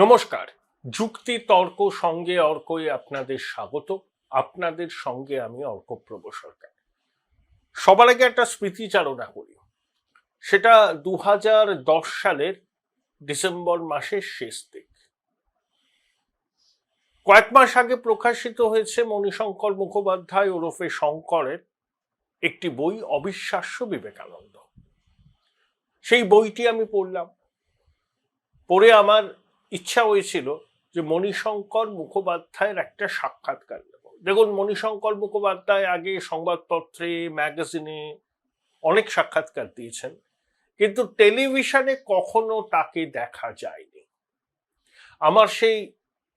নমস্কার। যুক্তি তর্ক সঙ্গে অর্কই আপনাদের স্বাগত। আপনাদের সঙ্গে আমি অর্কপ্রভ সরকার। সবার আগে একটা স্মৃতিচারণা করি। সেটা 2010 সালের ডিসেম্বর মাসের শেষ দিক। কয়েক মাস আগে প্রকাশিত হয়েছে মণিশঙ্কর মুখোপাধ্যায় ওরফে শঙ্করের একটি বই, অবিশ্বাস্য বিবেকানন্দ। সেই বইটি আমি পড়লাম। পড়ে আমার ইচ্ছা হয়েছিল যে মণিশঙ্কর মুখোপাধ্যায়ের একটা সাক্ষাৎকার নেব। দেখুন, মণিশঙ্কর মুখোপাধ্যায় আগে সংবাদপত্রে, ম্যাগাজিনে অনেক সাক্ষাৎকার দিয়েছেন, কিন্তু টেলিভিশনে কখনো তাকে দেখা যায়নি। আমার সেই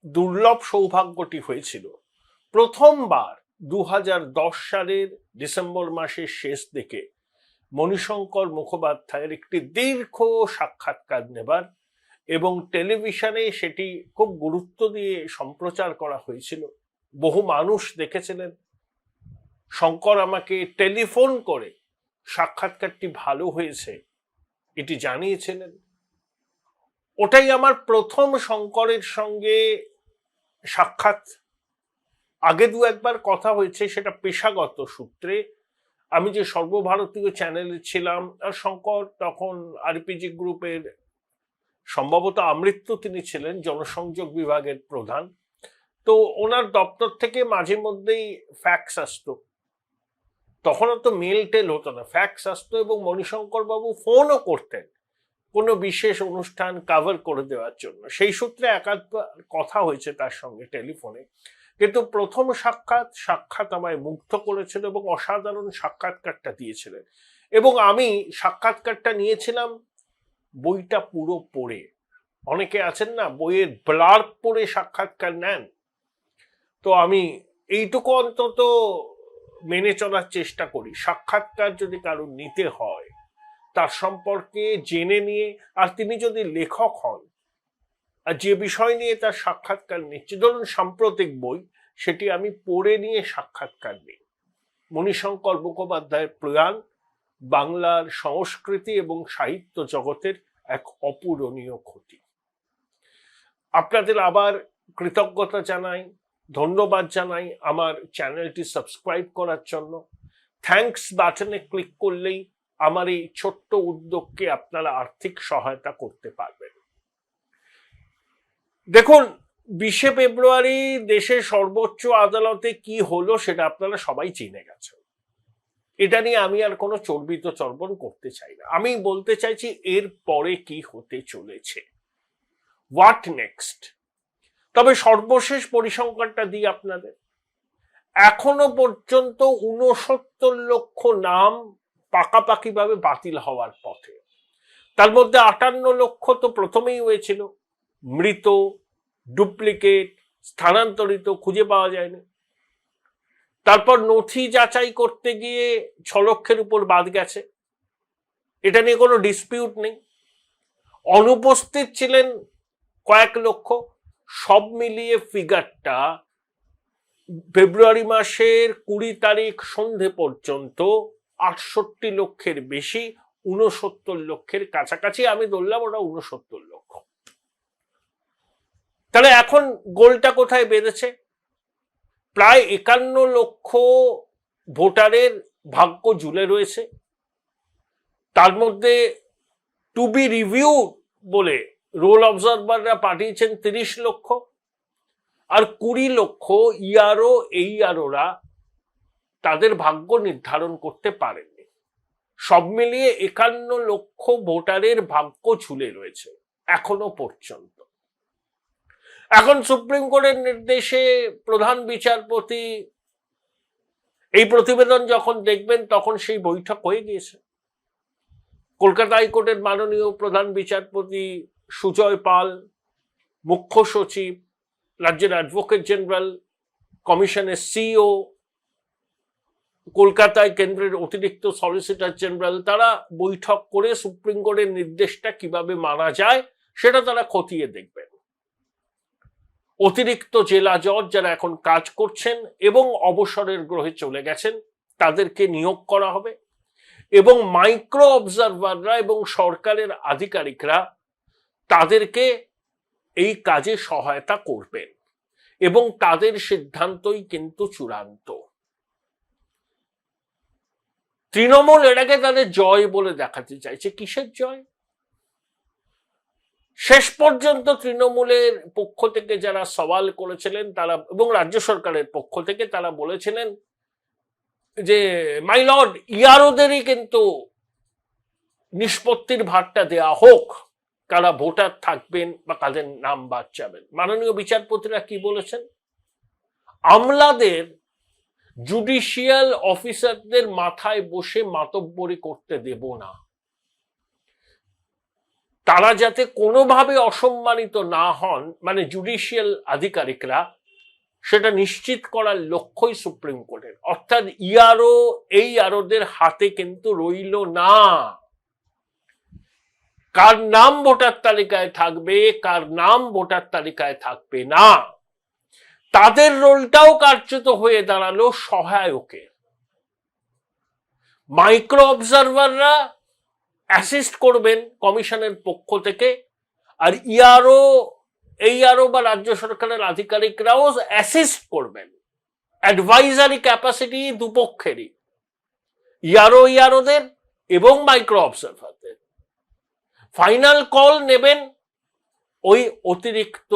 দুর্লভ সৌভাগ্যটি হয়েছিল প্রথমবার 2010 সালের ডিসেম্বর মাসের শেষ দিকে মণিশঙ্কর মুখোপাধ্যায়ের একটি দীর্ঘ সাক্ষাৎকার নেবার, এবং টেলিভিশনে সেটি খুব গুরুত্ব দিয়ে সম্প্রচার করা হয়েছিল। বহু মানুষ দেখেছিলেন। শঙ্কর আমাকে টেলিফোন করে সাক্ষাৎকারটি ভালো হয়েছে এটি জানিয়েছিলেন। ওটাই আমার প্রথম শঙ্করের সঙ্গে সাক্ষাৎ। আগে দু একবার কথা হয়েছে, সেটা পেশাগত সূত্রে। আমি যে সর্বভারতীয় চ্যানেলে ছিলাম, আর শঙ্কর তখন আরপিজি গ্রুপের, সম্ভবত আমৃত্যু তিনি ছিলেন, জনসংযোগ বিভাগের প্রধান। তো ওনার দপ্তর থেকে মাঝে মধ্যেই ফ্যাক্স আসতো। তখনও তো মেল টেল হতো না, ফ্যাক্স আসতো, এবং মণিশঙ্কর বাবু ফোনও করতেন কোনো বিশেষ অনুষ্ঠান কাভার করে দেওয়ার জন্য। সেই সূত্রে একাধবার কথা হয়েছে তার সঙ্গে টেলিফোনে। কিন্তু প্রথম সাক্ষাৎ আমায় মুগ্ধ করেছিল, এবং অসাধারণ সাক্ষাৎকারটা দিয়েছিলেন। এবং আমি সাক্ষাৎকারটা নিয়েছিলাম বইটা পুরো পড়ে। অনেকে আছেন না, বইয়ের ব্লার্ব পড়ে সাক্ষাৎকার নেন। তো আমি এইটুকু অন্তত মেনে চলার চেষ্টা করি, সাক্ষাৎকার যদি কারো নিতে হয় তার সম্পর্কে জেনে নিয়ে, আর তিনি যদি লেখক হন আর যে বিষয় নিয়ে তার সাক্ষাৎকার নিচ্ছে, ধরুন সাম্প্রতিক বই, সেটি আমি পড়ে নিয়ে সাক্ষাৎকার নিই। মণিশঙ্কর মুখোপাধ্যায়ের প্রয়াণ বাংলার সংস্কৃতি এবং সাহিত্য জগতের এক অপূরণীয় ক্ষতি। আপনাদের আবার কৃতজ্ঞতা জানাই, ধন্যবাদ জানাই আমার চ্যানেলটি সাবস্ক্রাইব করার জন্য। থ্যাঙ্কস বাটনে ক্লিক করলেই আমার এই ছোট্ট উদ্যোগকে আপনারা আর্থিক সহায়তা করতে পারবেন। দেখুন, 20 ফেব্রুয়ারি দেশের সর্বোচ্চ আদালতে কি হলো সেটা আপনারা সবাই চিনে গেছেন। এটা নিয়ে আমি আর কোনো চর্বিত চর্বণ করতে চাই না। আমি বলতে চাইছি এর পরে কি হতে চলেছে, হোয়াট নেক্সট। তবে সর্বশেষ পরিসংখ্যানটা দিই আপনাদের। এখনো পর্যন্ত 69 লক্ষ নাম পাকাপাকিভাবে বাতিল হওয়ার পথে। তার মধ্যে 58 লক্ষ তো প্রথমেই হয়েছিল মৃত, ডুপ্লিকেট, স্থানান্তরিত, খুঁজে পাওয়া যায়নি। তারপর নথি যাচাই করতে গিয়ে 6 লক্ষের উপর বাদ গেছে, এটা নিয়ে কোনো ডিসপিউট নেই। অনুপস্থিত ছিলেন কয়েক লক্ষ। সব মিলিয়ে ফিগারটা ফেব্রুয়ারি মাসের 20 তারিখ সন্ধে পর্যন্ত 68 লক্ষের বেশি, 69 লক্ষের কাছাকাছি। আমি ধরলাম ওটা 69 লক্ষ। তাহলে এখন গোলটা কোথায় বেঁধেছে? প্রায় 51 লক্ষ ভোটারের ভাগ্য ঝুলে রয়েছে। তার মধ্যে টু বি রিভিউ বলে রোল অবজারভাররা পাঠিয়েছেন 30 লক্ষ, আর 20 লক্ষ ইয়ারও এইয়ারোরা তাদের ভাগ্য নির্ধারণ করতে পারেননি। সব মিলিয়ে 51 লক্ষ ভোটারের ভাগ্য ঝুলে রয়েছে এখনো পর্যন্ত। এখন সুপ্রিম কোর্টের নির্দেশে প্রধান বিচারপতি এই প্রতিবেদন যখন দেখবেন তখন সেই বৈঠক হয়ে গিয়েছে। কলকাতা হাইকোর্টের মাননীয় প্রধান বিচারপতি সুজয় পাল, মুখ্য সচিব, রাজ্যের অ্যাডভোকেট জেনারেল, কমিশনের সিইও, কলকাতায় কেন্দ্রের অতিরিক্ত সলিসিটর জেনারেল, তারা বৈঠক করে সুপ্রিম কোর্টের নির্দেশটা কিভাবে মানা যায় সেটা তারা খতিয়ে দেখবেন। অতিরিক্ত জেলা জজ যারা এখন কাজ করছেন এবং অবসরের গ্রহে চলে গেছেন তাদেরকে নিয়োগ করা হবে, এবং মাইক্রো অবজারভাররা এবং সরকারের আধিকারিকরা তাদেরকে এই কাজে সহায়তা করবেন এবং তাদের সিদ্ধান্তই কিন্তু চূড়ান্ত। তৃণমূল এটাকে তাদের জয় বলে দেখাতে চাইছে। কিসের জয়? শেষ পর্যন্ত তৃণমূলের পক্ষ থেকে যারা সওয়াল করেছিলেন তারা, এবং রাজ্য সরকারের পক্ষ থেকে তারা বলেছিলেন যে মাই লর্ড, ইয়ারোদেরই কিন্তু নিষ্পত্তির ভারটা দেয়া হোক, কারা ভোটার থাকবেন বা কাদের নাম বাদ যাবেন। মাননীয় বিচারপতিরা কি বলেছেন? আমলাদের, জুডিশিয়াল অফিসারদের মাথায় বসে মাতব্বরি করতে দেব না। তারা যাতে কোনোভাবে অসম্মানিত না হন, মানে জুডিশিয়াল আধিকারিকরা, সেটা নিশ্চিত করার লক্ষ্যই সুপ্রিম কোর্টের। অর্থাৎ ইয়ারও, এই ইয়ারোদের হাতে কিন্তু রইল না। কার নাম ভোটার তালিকায় থাকবে, কার নাম ভোটার তালিকায় থাকবে না, তাদের রোলটাও কার্যত হয়ে দাঁড়ালো সহায়কের। মাইক্রো অবজারভাররা অ্যাসিস্ট করবেন কমিশনের পক্ষ থেকে, আর ইয়ারও, এই ইয়ারও বা রাজ্য সরকারের আধিকারিকরাও অ্যাসিস্ট করবেন। অ্যাডভাইজারি ক্যাপাসিটি দুপক্ষেরই, ইয়ারোদের এবং মাইক্রো অবজারভারদের। ফাইনাল কল নেবেন ওই অতিরিক্ত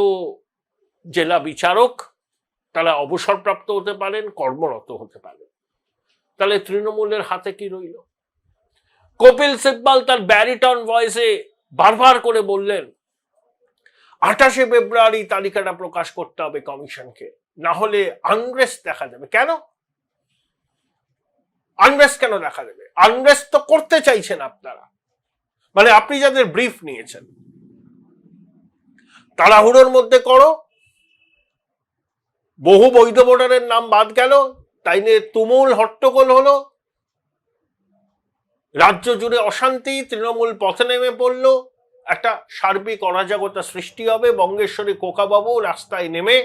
জেলা বিচারক, তারা অবসরপ্রাপ্ত হতে পারেন, কর্মরত হতে পারেন। তাহলে তৃণমূলের হাতে কি রইল? কপিল সিব্বল তার ব্যারিটন ভয়েসে বারবার করে বললেন 28শে ফেব্রুয়ারি তালিকাটা প্রকাশ করতে হবে কমিশনকে, না হলে আনরেস্ট দেখা যাবে। কেন আনরেস্ট দেখা যাবে? আনরেস্ট তো করতে চাইছেন আপনারা, মানে আপনি যাদের ব্রিফ নিয়েছেন, তাড়াহুড়োর মধ্যে করো, বহু বৈধ ভোটারের নাম বাদ গেল, তাই নিয়ে তুমুল হট্টগোল হলো, রাজ্য জুড়ে অশান্তি, তৃণমূল পথে নেমে পড়লো, একটা সার্বিক অরাজকতা সৃষ্টি হবে। বঙ্গেশ্বরী কোকাবাবু রাস্তায় নেমে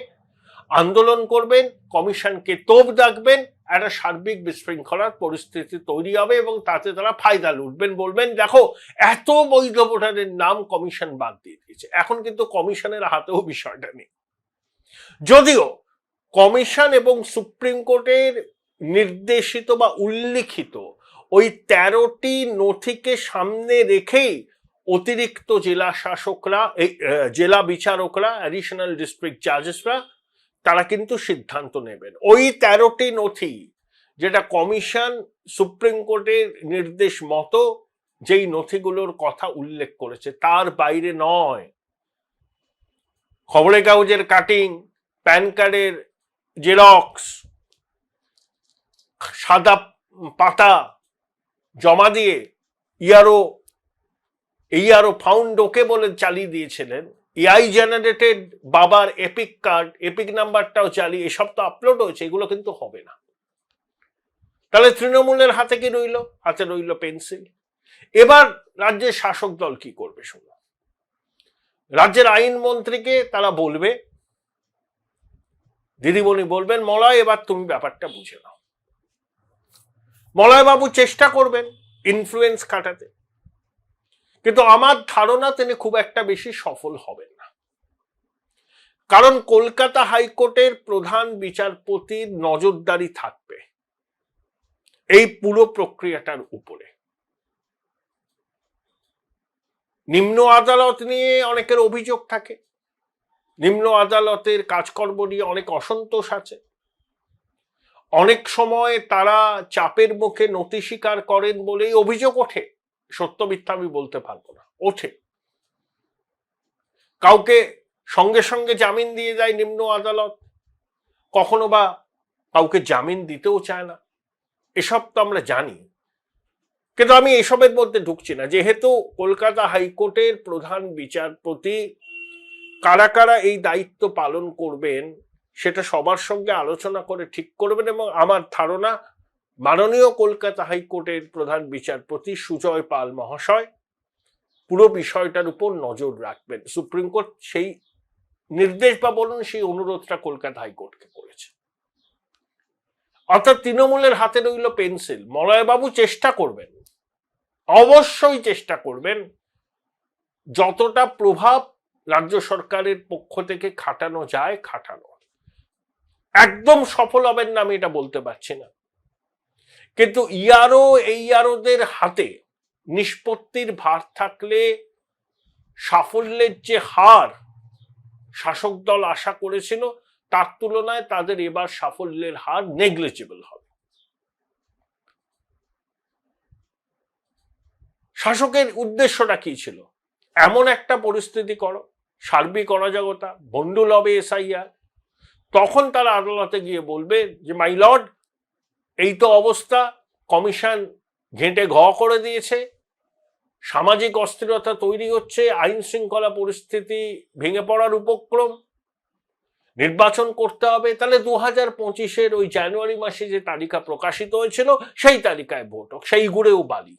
আন্দোলন করবেন, কমিশনকে তোপ দাগবেন, একটা সার্বিক বিশৃঙ্খলার পরিস্থিতি তৈরি হবে এবং তাতে তারা ফায়দা লুটবেন, বলবেন দেখো এত বৈধ ভোটারের নাম কমিশন বাদ দিয়ে দিয়েছে। এখন কিন্তু কমিশনের হাতেও বিষয়টা নেই, যদিও কমিশন এবং সুপ্রিম কোর্টের নির্দেশিত বা উল্লিখিত ওই 13টি নথিকে সামনে রেখেই অতিরিক্ত জেলা শাসকরা, জেলা বিচারকরা, অ্যাডিশনাল ডিস্ট্রিক্ট জাজেসরা, তারা কিন্তু সিদ্ধান্ত নেবেন। ওই 13টি নথি যেটা কমিশন সুপ্রিম কোর্টের নির্দেশ মতো যেই নথিগুলোর কথা উল্লেখ করেছে তার বাইরে নয়। খবরের কাগজের কাটিং, প্যান কার্ডের জেরক্স, সাদা পাতা জমা দিয়ে ইয়ারও ফাউন্ড ওকে বলে চালিয়ে দিয়েছিলেন, এআই জেনারেটেড বাবার এপিক কার্ড, এপিক নাম্বারটাও চালিয়ে, এসব তো আপলোড হয়েছে, এগুলো কিন্তু হবে না। তাহলে তৃণমূলের হাতে কি রইল? হাতে রইল পেন্সিল। এবার রাজ্যের শাসক দল কি করবে শুনো। রাজ্যের আইন মন্ত্রীকে তারা বলবে, দিদিমণি বলবেন মলয় এবার তুমি ব্যাপারটা বুঝে নাও। মলয় বাবু চেষ্টা করবেন ইনফ্লুয়েন্স কাটাতে, কিন্তু আমার ধারণা তিনি খুব একটা বেশি সফল হবেন না। কারণ কলকাতা হাইকোর্টের প্রধান বিচারপতির নজরদারি থাকবে এই পুরো প্রক্রিয়াটার উপরে। নিম্ন আদালত নিয়ে অনেকের অভিযোগ থাকে, নিম্ন আদালতের কাজকর্ম নিয়ে অনেক অসন্তোষ আছে, অনেক সময় তারা চাপের মুখে নথি স্বীকার করেন বলেই অভিযোগ ওঠে। সত্য মিথ্যা আমি বলতে পারবো না, ওঠে। কাউকে সঙ্গে সঙ্গে জামিন দিয়ে যায় নিম্ন আদালত, কখনো বা কাউকে জামিন দিতেও চায় না, এসব তো আমরা জানি। কিন্তু আমি এসবের মধ্যে ঢুকছি না, যেহেতু কলকাতা হাইকোর্টের প্রধান বিচারপতি কারা কারা এই দায়িত্ব পালন করবেন সেটা সবার সঙ্গে আলোচনা করে ঠিক করবেন। এবং আমার ধারণা মাননীয় কলকাতা হাইকোর্টের প্রধান বিচারপতি সুজয় পাল মহাশয় পুরো বিষয়টার উপর নজর রাখবেন। সুপ্রিম কোর্ট সেই নির্দেশ বা বলুন সেই অনুরোধটা কলকাতা হাইকোর্টকে করেছে। অর্থাৎ তৃণমূলের হাতে রইল পেন্সিল। মলয়বাবু চেষ্টা করবেন, অবশ্যই চেষ্টা করবেন যতটা প্রভাব রাজ্য সরকারের পক্ষ থেকে খাটানো যায় খাটানো। একদম সফল হবেন না আমি এটা বলতে পারছি না, কিন্তু ইয়ারও এই ইয়ারোদের হাতে নিষ্পত্তির ভার থাকলে সাফল্যের যে হার শাসক দল আশা করেছিল তার তুলনায় তাদের এবার সাফল্যের হার নেগলিজিবল হবে। শাসকের উদ্দেশ্যটা কি ছিল? এমন একটা পরিস্থিতি করো, সার্বিক অরাজকতা, বন্ডুল হবে এসআইআর, তখন তারা আদালতে গিয়ে বলবে যে মাই লর্ড, এই তো অবস্থা, কমিশন ঘেঁটে ঘ করে দিয়েছে, সামাজিক অস্থিরতা তৈরি হচ্ছে, আইন শৃঙ্খলা পরিস্থিতি ভেঙে পড়ার উপক্রম, নির্বাচন করতে হবে। তাহলে 2025-এর ওই জানুয়ারি মাসে যে তালিকা প্রকাশিত হয়েছিল সেই তালিকায় ভোট হোক, সেই গুড়েও বালি।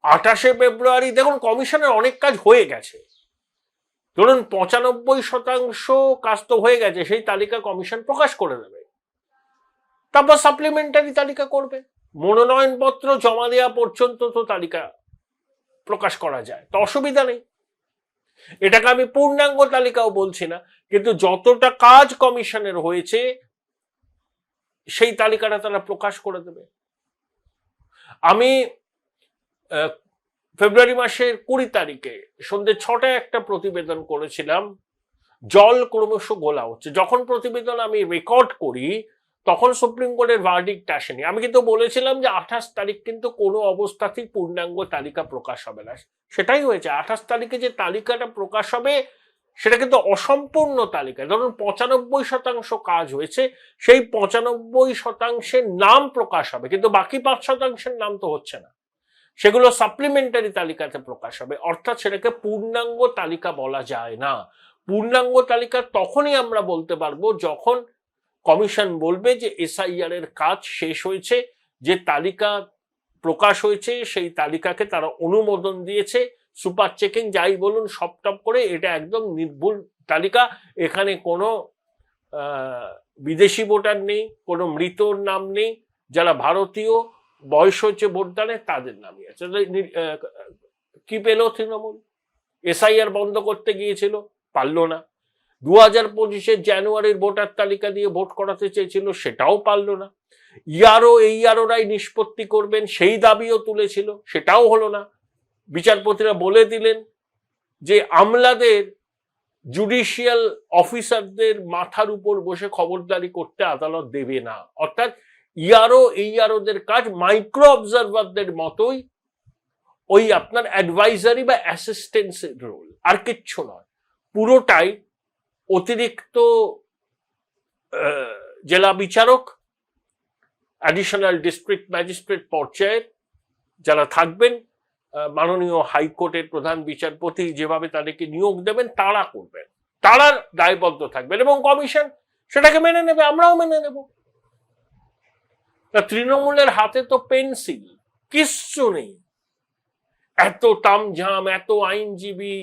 28শে ফেব্রুয়ারি দেখুন কমিশনের অনেক কাজ হয়ে গেছে, ধরুন 95% কাজ তো হয়ে গেছে, সেই তালিকা কমিশন প্রকাশ করে দেবে, তারপর সাপ্লিমেন্টারি তালিকা করবে, মনোনয়নপত্র জমা দেওয়া পর্যন্ত তো তালিকা প্রকাশ করা যায়, তো অসুবিধা নেই। এটাকে আমি পূর্ণাঙ্গ তালিকাও বলছি না, কিন্তু যতটা কাজ কমিশনের হয়েছে সেই তালিকাটা তারা প্রকাশ করে দেবে। আমি ফেব্রুয়ারি মাসের 20 তারিখে সন্ধ্যে 6টায় একটা প্রতিবেদন করেছিলাম, জল ক্রমশ গোলা হচ্ছে। যখন প্রতিবেদন আমি রেকর্ড করি তখন সুপ্রিম কোর্টের ভার্ডিক্ট আসেনি। আমি কিন্তু বলেছিলাম যে 28 তারিখ কিন্তু কোনো অবস্থাতেই পূর্ণাঙ্গ তালিকা প্রকাশ হবে না, সেটাই হয়েছে। 28 তারিখে যে তালিকাটা প্রকাশ হবে সেটা কিন্তু অসম্পূর্ণ তালিকা। ধরুন 95% কাজ হয়েছে, সেই 95%-এর নাম প্রকাশ হবে, কিন্তু বাকি 5%-এর নাম তো হচ্ছে না, সেগুলো সাপ্লিমেন্টারি তালিকাতে প্রকাশ হবে। অর্থাৎ সেটাকে পূর্ণাঙ্গ তালিকা বলা যায় না। পূর্ণাঙ্গ তালিকা তখনই আমরা বলতে পারবো যখন কমিশন বলবে যে এসআইআর এর কাজ শেষ হয়েছে, যে তালিকা প্রকাশ হয়েছে সেই তালিকাকে তারা অনুমোদন দিয়েছে, সুপার চেকিং যাই বলুন সব টপ করে এটা একদম নির্ভুল তালিকা, এখানে কোনো বিদেশি ভোটার নেই, কোনো মৃতর নাম নেই, যারা ভারতীয় বয়স হচ্ছে ভোটদানের তাদের নামই আছে। কি পেল তৃণমূল? এসআইআর বন্ধ করতে গিয়েছিল, পারলো না। 2025-এর জানুয়ারির ভোটার তালিকা দিয়ে ভোট করাতে চেয়েছিল, সেটাও পারলো না। ইয়ারও এই ইয়ারোরাই নিষ্পত্তি করবেন সেই দাবিও তুলেছিল, সেটাও হলো না। বিচারপতিরা বলে দিলেন যে আমলাদের, জুডিশিয়াল অফিসারদের মাথার উপর বসে খবরদারি করতে আদালত দেবে না। অর্থাৎ ইয়ারও এই ইয়ারোদের কাজ মাইক্রো অবজারভারদের মতোই, ওই আপনার অ্যাডভাইজারি বা অ্যাসিস্ট্যান্সের রোল, আর কিচ্ছু নয়। পুরোটাই অতিরিক্ত জেলা বিচারক, অ্যাডিশনাল ডিস্ট্রিক্ট ম্যাজিস্ট্রেট পর্যায়ের যারা থাকবেন, মাননীয় হাইকোর্টের প্রধান বিচারপতি যেভাবে তাদেরকে নিয়োগ দেবেন তারা করবেন, তারা দায়বদ্ধ থাকবেন, এবং কমিশন সেটাকে মেনে নেবে, আমরাও মেনে নেব। তৃণমূলের হাতে তো পেন্সিল, কিচ্ছু নেই। এত তামঝাম, এত আইনজীবী,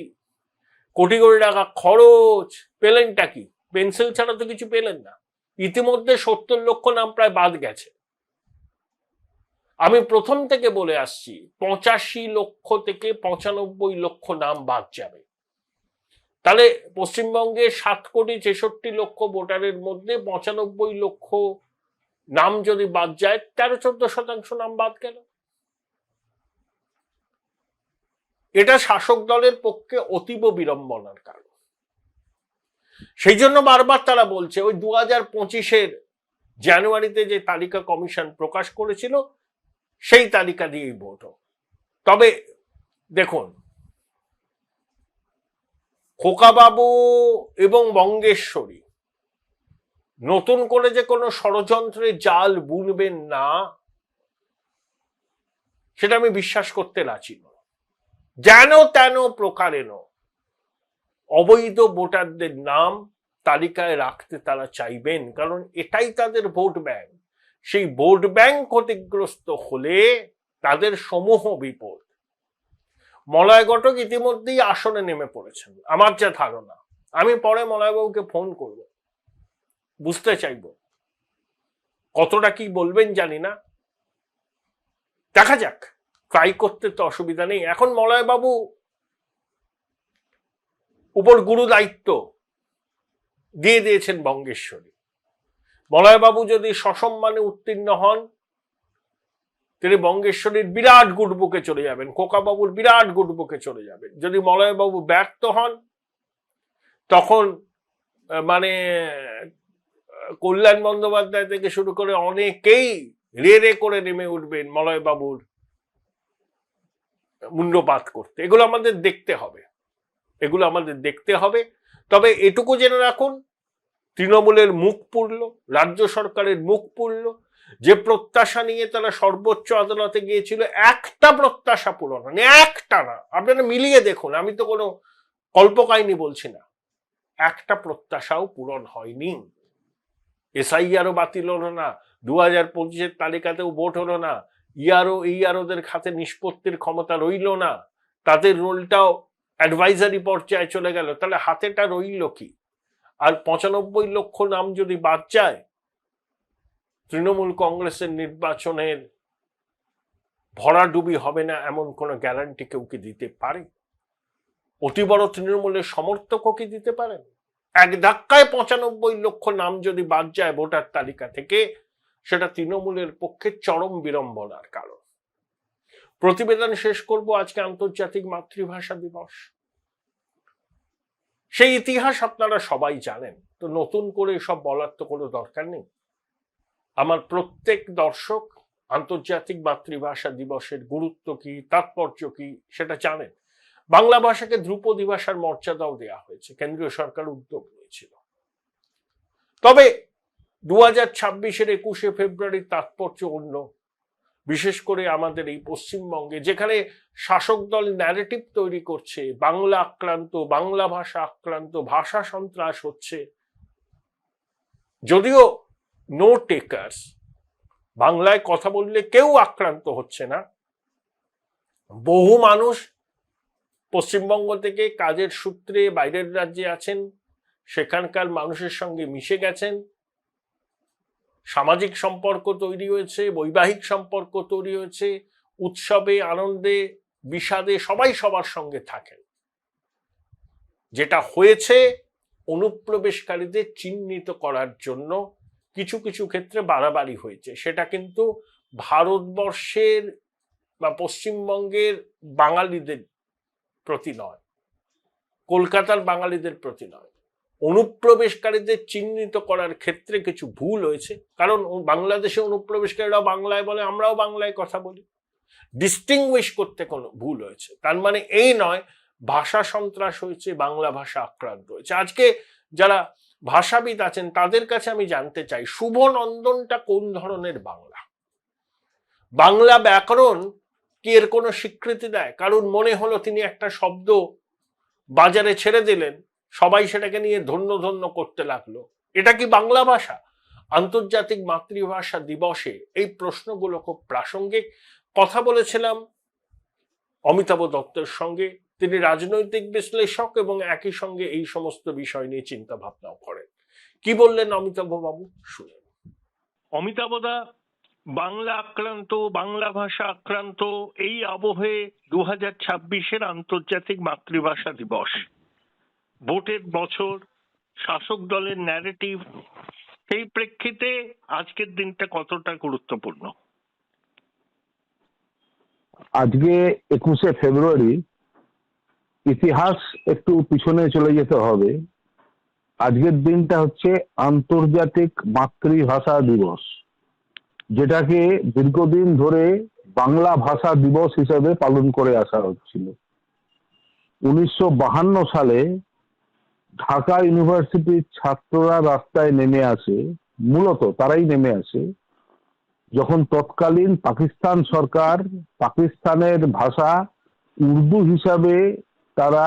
কোটি কোটি টাকা খরচ, পেলেনটা কি? পেন্সিল ছাড়া তো কিছু পেলেন না। ইতিমধ্যে 70 লক্ষ নাম প্রায় বাদ গেছে। আমি প্রথম থেকে বলে আসছি 85 লক্ষ থেকে 95 লক্ষ নাম বাদ যাবে। তাহলে পশ্চিমবঙ্গে 7,63,00,000 ভোটারের মধ্যে 95 লক্ষ নাম যদি বাদ যায়, 13-14% নাম বাদ গেল। এটা শাসক দলের পক্ষে অতীব বিড়ম্বনার কারণ। সেই জন্য বারবার তারা বলছে ওই 2025-এর জানুয়ারিতে যে তালিকা কমিশন প্রকাশ করেছিল সেই তালিকা দিয়েই ভোট হোক। তবে দেখুন, খোকাবাবু এবং বঙ্গেশ্বরী নতুন করে যে কোনো ষড়যন্ত্রের জাল বুনবেন না, সেটা আমি বিশ্বাস করতে রাজি নই। যেন তেন প্রকারেণ অবৈধ ভোটারদের নাম তালিকায় রাখতে তারা চাইবেন, কারণ এটাই তাদের ভোট ব্যাংক। সেই ভোট ব্যাংক ক্ষতিগ্রস্ত হলে তাদের সমূহ বিপদ। মলয় ঘটক ইতিমধ্যেই আসনে নেমে পড়েছেন আমার যা ধারণা। আমি পরে মলয়বাবুকে ফোন করব, বুঝতে চাইব কতটা কি বলবেন জানি না, দেখা যাক, ট্রাই করতে তো অসুবিধা নেই। এখন মলয়বাবু উপর গুরু দায়িত্ব দিয়ে দিয়েছেন বঙ্গেশ্বরী। মলয়বাবু যদি সসম্মানে উত্তীর্ণ হন, তিনি বঙ্গেশ্বরীর বিরাট গুডবুকে চলে যাবেন, খোকাবাবুর বিরাট গুডবুকে চলে যাবেন। যদি মলয়বাবু ব্যর্থ হন, তখন মানে কল্যাণ বন্দ্যোপাধ্যায় থেকে শুরু করে অনেকেই রে রে করে নেমে উঠবেন মলয়বাবুর মুন্ডপাত করতে। এগুলো আমাদের দেখতে হবে। তবে এটুকু জেনে রাখুন, তৃণমূলের মুখ পুড়ল, রাজ্য সরকারের মুখ পুড়ল। যে প্রত্যাশা নিয়ে তারা সর্বোচ্চ আদালতে গিয়েছিল, একটা প্রত্যাশা পূরণ হয়নি, একটা না। আপনারা মিলিয়ে দেখুন, আমি তো কোনো কল্পকাহিনী বলছি না, একটা প্রত্যাশাও পূরণ হয়নি। এসআইআরও বাতিল হলো না, 2025-এর তালিকাতেও ভোট হলো না, ইআরওদের খাতে নিষ্পত্তির ক্ষমতা রইল না, তাদের রোলটাও অ্যাডভাইজারি পর্যায়ে চলে গেল। তাহলে হাতেটা রইল কি? আর 95 লক্ষ নাম যদি বাদ যায়, তৃণমূল কংগ্রেসের নির্বাচনের ভরাডুবি হবে না এমন কোন গ্যারান্টি কেউ কি দিতে পারে? অতি বড় তৃণমূলের সমর্থকও কি দিতে পারেন? এক ধাক্কায় 95 লক্ষ নাম যদি বাদ যায় ভোটার তালিকা থেকে, সেটা তৃণমূলের পক্ষে চরম বিড়ম্বনার কারণ। প্রতিবেদন শেষ করব। আজকে আন্তর্জাতিক মাতৃভাষা দিবস। সেই ইতিহাস আপনারা সবাই জানেন, তো নতুন করে এসব বলার তো কোনো দরকার নেই। আমার প্রত্যেক দর্শক আন্তর্জাতিক মাতৃভাষা দিবসের গুরুত্ব কি, তাৎপর্য কি সেটা জানেন। বাংলা ভাষাকে ধ্রুপদী ভাষার মর্যাদাও দেওয়া হয়েছে, কেন্দ্রীয় সরকার উদ্যোগ নিয়েছিল। তবে 2026-এর 21শে ফেব্রুয়ারির তাৎপর্য অন্য। বিশেষ করে আমাদের এই পশ্চিমবঙ্গে, যেখানে শাসক দল ন্যারেটিভ তৈরি করছে বাংলা আক্রান্ত, বাংলা ভাষা আক্রান্ত, ভাষা সন্ত্রাস হচ্ছে। যদিও নো টেকার্স, বাংলায় কথা বললে কেউ আক্রান্ত হচ্ছে না। বহু মানুষ পশ্চিমবঙ্গ থেকে কাজের সূত্রে বাইরের রাজ্যে আছেন, সেখানকার মানুষের সঙ্গে মিশে গেছেন, সামাজিক সম্পর্ক তৈরি হয়েছে, বৈবাহিক সম্পর্ক তৈরি হয়েছে, উৎসবে আনন্দে বিষাদে সবাই সবার সঙ্গে থাকেন। যেটা হয়েছে, অনুপ্রবেশকারীদের চিহ্নিত করার জন্য কিছু কিছু ক্ষেত্রে বাড়াবাড়ি হয়েছে। সেটা কিন্তু ভারতবর্ষের বা পশ্চিমবঙ্গের বাঙালিদের প্রতি নয়, কলকাতার বাঙালিদের প্রতি নয়। অনুপ্রবেশকারীদের চিহ্নিত করার ক্ষেত্রে কিছু ভুল হয়েছে, কারণ বাংলাদেশে অনুপ্রবেশকারীরা বাংলায় বলে, আমরাও বাংলায় কথা বলি। ডিস্টিংগুইশ করতে কোনো ভুল হয়েছে। তার মানে এই নয় ভাষা সন্ত্রাস হয়েছে, বাংলা ভাষা আক্রান্ত হয়েছে। আজকে যারা ভাষাবিদ আছেন তাদের কাছে আমি জানতে চাই, শুভনন্দনটা কোন ধরনের বাংলা? বাংলা ব্যাকরণ কি এর কোনো স্বীকৃতি দেয়? কারণ মনে হলো তিনি একটা শব্দ বাজারে ছেড়ে দিলেন, সবাই সেটাকে নিয়ে ধন্য ধন্য করতে লাগলো, এটা কি বাংলা ভাষা? আন্তর্জাতিক মাতৃভাষা দিবসে এই প্রশ্নগুলো খুব প্রাসঙ্গিক। কথা বলেছিলাম অমিতাভ দত্তের সঙ্গে, তিনি রাজনৈতিক বিশ্লেষক এবং একই সঙ্গে এই সমস্ত বিষয় নিয়ে চিন্তা ভাবনাও করেন। কি বললেন অমিতাভ বাবু, শুনেন। অমিতাভ দা, বাংলা আক্রান্ত, বাংলা ভাষা আক্রান্ত এই আবহে 2026-এর আন্তর্জাতিক মাতৃভাষা দিবস, ভোটের বছর, শাসক দলের ন্যারেটিভ, সেই প্রেক্ষিতে আজকের দিনটা কতটা গুরুত্বপূর্ণ? আজকে 21শে ফেব্রুয়ারি, ইতিহাস একটু পিছনে চলে যেতে হবে। আজকের দিনটা হচ্ছে আন্তর্জাতিক মাতৃভাষা দিবস, যেটাকে দীর্ঘদিন ধরে বাংলা ভাষা দিবস হিসেবে পালন করে আসা হচ্ছিল। 1952 সালে ঢাকা ইউনিভার্সিটির ছাত্ররা রাস্তায় নেমে আসে, মূলত তারাই নেমে আসে যখন তৎকালীন পাকিস্তান সরকার পাকিস্তানের ভাষা উর্দু হিসাবে তারা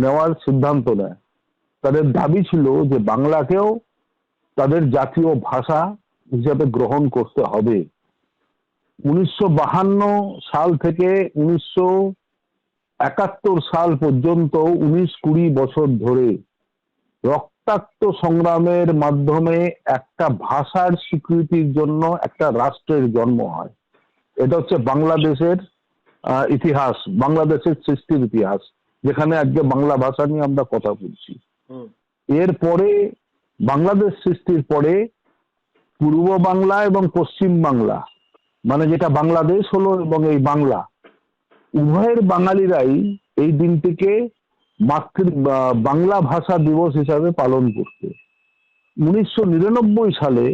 নেওয়ার সিদ্ধান্ত নেয়। তাদের দাবি ছিল যে বাংলাকেও তাদের জাতীয় ভাষা হিসাবে গ্রহণ করতে হবে। 1952 সাল থেকে 1971 সাল পর্যন্ত 19-20 বছর ধরে রক্তাক্ত সংগ্রামের মাধ্যমে একটা ভাষার স্বীকৃতির জন্য একটা রাষ্ট্রের জন্ম হয়। এটা হচ্ছে বাংলাদেশের ইতিহাস, বাংলাদেশের সৃষ্টির ইতিহাস। যেখানে আজকে বাংলা ভাষা নিয়ে আমরা কথা বলছি। হুম, এরপরে বাংলাদেশ সৃষ্টির পরে পূর্ব বাংলা এবং পশ্চিম বাংলা, মানে যেটা বাংলাদেশ হলো এবং এই বাংলা, উভয়ের বাঙালিরাই এই দিনটিকে বাংলা ভাষা দিবস হিসাবে পালন করতে। 1999 সালে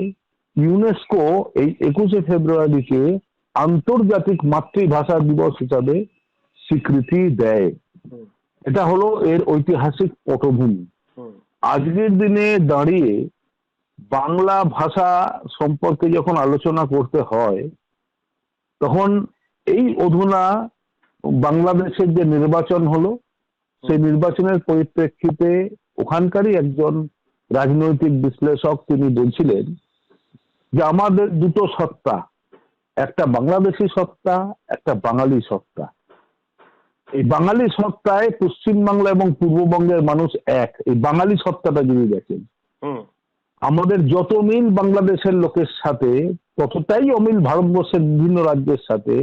ইউনেস্কো এই 21শে ফেব্রুয়ারিকে আন্তর্জাতিক মাতৃভাষা দিবস হিসাবে স্বীকৃতি দেয়। হুম, এটা হলো এর ঐতিহাসিক পটভূমি। হুম, আজকের দিনে দাঁড়িয়ে বাংলা ভাষা সম্পর্কে যখন আলোচনা করতে হয়, তখন এই অধুনা বাংলাদেশের যে নির্বাচন হলো, সেই নির্বাচনের পরিপ্রেক্ষিতে ওখানকারই একজন রাজনৈতিক বিশ্লেষক তিনি বলছিলেন যে আমাদের দুটো সত্তা, একটা বাংলাদেশি সত্তা, একটা বাঙালি সত্তা। এই বাঙালি সত্তায় পশ্চিমবাংলা এবং পূর্ববঙ্গের মানুষ এক। এই বাঙালি সত্তাটা যদি দেখেন, হুম, আমাদের যত মিল বাংলাদেশের লোকের সাথে, ততটাই অমিল ভারতবর্ষের বিভিন্ন রাজ্যের সাথে,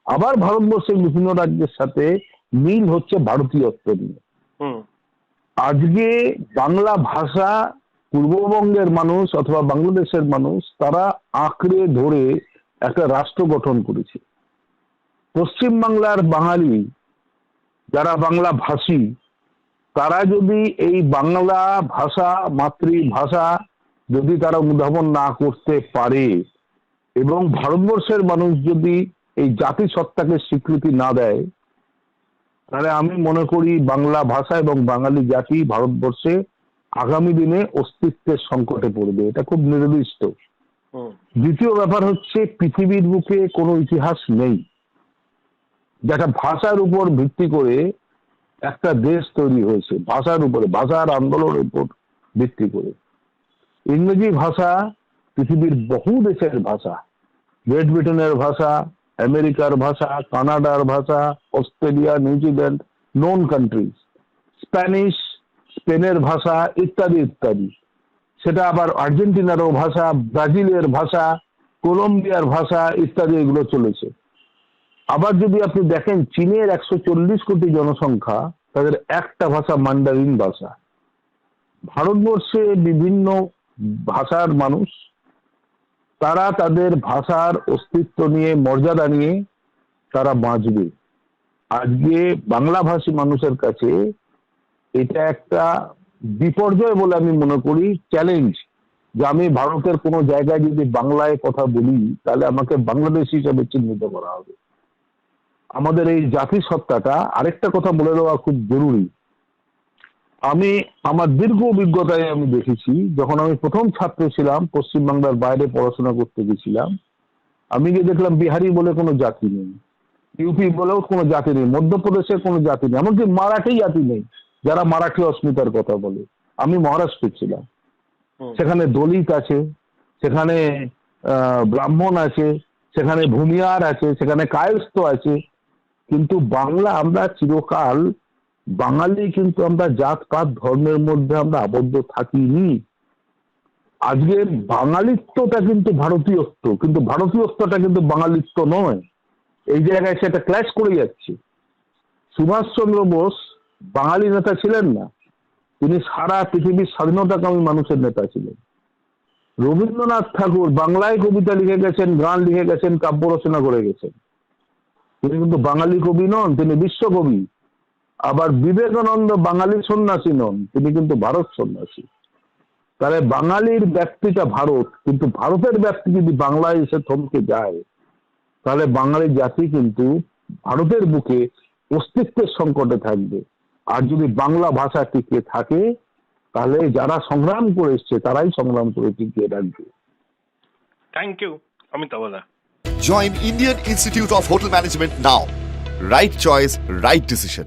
আবার ভারতবর্ষের বিভিন্ন রাজ্যের সাথে মিল হচ্ছে ভারতীয়ত্ব নিয়ে। হুম, আজকে বাংলা ভাষা পূর্ববঙ্গের মানুষ অথবা বাংলাদেশের মানুষ তারা আঁকড়ে ধরে একটা রাষ্ট্র গঠন করেছে। পশ্চিমবাংলার বাঙালি যারা বাংলা ভাষী, তারা যদি এই বাংলা ভাষা মাতৃভাষা যদি তারা উদ্ভাবন না করতে পারে এবং ভারতবর্ষের মানুষ যদি এই জাতিসত্তাকে স্বীকৃতি না দেয়, তাহলে আমি মনে করি বাংলা ভাষা এবং বাঙালি জাতি ভারতবর্ষে আগামী দিনে অস্তিত্বের সংকটে পড়বে। এটা খুব নির্দিষ্ট। হুম, দ্বিতীয় ব্যাপার হচ্ছে, পৃথিবীর বুকে কোনো ইতিহাস নেই যেটা ভাষার উপর ভিত্তি করে একটা দেশ তৈরি হয়েছে, ভাষার উপরে, ভাষার আন্দোলনের উপর ভিত্তি করে। ইংরেজি ভাষা পৃথিবীর বহু দেশের ভাষা, গ্রেট ব্রিটেনের ভাষা, আমেরিকার ভাষা, কানাডার ভাষা, Australia, New Zealand, known countries, Spanish, স্পেনের ভাষা ইত্যাদি ইত্যাদি। সেটা আবার আর্জেন্টিনারও ভাষা, ব্রাজিলের ভাষা, কলম্বিয়ার ভাষা ইত্যাদি, এগুলো চলেছে। আবার যদি আপনি দেখেন, চীনের 140 কোটি জনসংখ্যা, তাদের একটা ভাষা মান্ডারিন ভাষা। ভারতবর্ষে বিভিন্ন ভাষার মানুষ, তারা তাদের ভাষার অস্তিত্ব নিয়ে, মর্যাদা নিয়ে তারা বাঁচবে। আজকে বাংলাভাষী মানুষের কাছে এটা একটা বিপর্যয় বলে আমি মনে করি, চ্যালেঞ্জ, যে আমি ভারতের কোনো জায়গায় যদি বাংলায় কথা বলি, তাহলে আমাকে বাংলাদেশী হিসাবে চিহ্নিত করা হবে। আমাদের এই জাতিসত্তাটা, আরেকটা কথা বলে দেওয়া খুব জরুরি। আমি আমার দীর্ঘ অভিজ্ঞতায় আমি দেখেছি, যখন আমি প্রথম ছাত্র ছিলাম, পশ্চিমবাংলার বাইরে পড়াশোনা করতে গেছিলাম, আমি গিয়ে দেখলাম বিহারি বলে কোনো জাতি নেই, ইউপি বলেও কোনো জাতি নেই, মধ্যপ্রদেশের কোনো জাতি নেই, এমনকি মারাঠি জাতি নেই যারা মারাঠি অস্মিতার কথা বলে। আমি মহারাষ্ট্রে ছিলাম, হুম, সেখানে দলিত আছে, সেখানে ব্রাহ্মণ আছে, সেখানে ভূমিয়ার আছে, সেখানে কায়স্থ আছে। কিন্তু বাংলা, আমরা চিরকাল বাঙালি, কিন্তু আমরা জাতপাত ধর্মের মধ্যে আমরা আবদ্ধ থাকিনি। আজকে বাঙালিত্বটা কিন্তু ভারতীয়ত্ব, কিন্তু ভারতীয়ত্বটা কিন্তু বাঙালিত্ব নয়। এই জায়গায় সেটা ক্ল্যাশ করে যাচ্ছে। সুভাষচন্দ্র বোস বাঙালি নেতা ছিলেন না, তিনি সারা পৃথিবীর স্বাধীনতাকামী মানুষের নেতা ছিলেন। রবীন্দ্রনাথ ঠাকুর বাংলায় কবিতা লিখে গেছেন, গান লিখে গেছেন, কাব্য রচনা করে গেছেন, তিনি কিন্তু বাঙালি কবি নন, তিনি বিশ্বকবি। আবার বিবেকানন্দ বাঙালি সন্ন্যাসী নন, তিনি কিন্তু ভারত সন্ন্যাসী। তাহলে বাঙালির ব্যক্তিটা ভারত, কিন্তু ভারতের ব্যক্তি যদি বাংলায় এসে থমকে যায়, তাহলে বাঙালি জাতি কিন্তু ভারতের বুকে অস্তিত্বের সংকটে থাকবে। আর যদি বাংলা ভাষা টিকে থাকে, তাহলে যারা সংগ্রাম করে এসছে তারাই সংগ্রাম করে টিকিয়ে রাখবে। Thank you Amitabh da. Join Indian Institute of Hotel Management now. Right choice, right decision.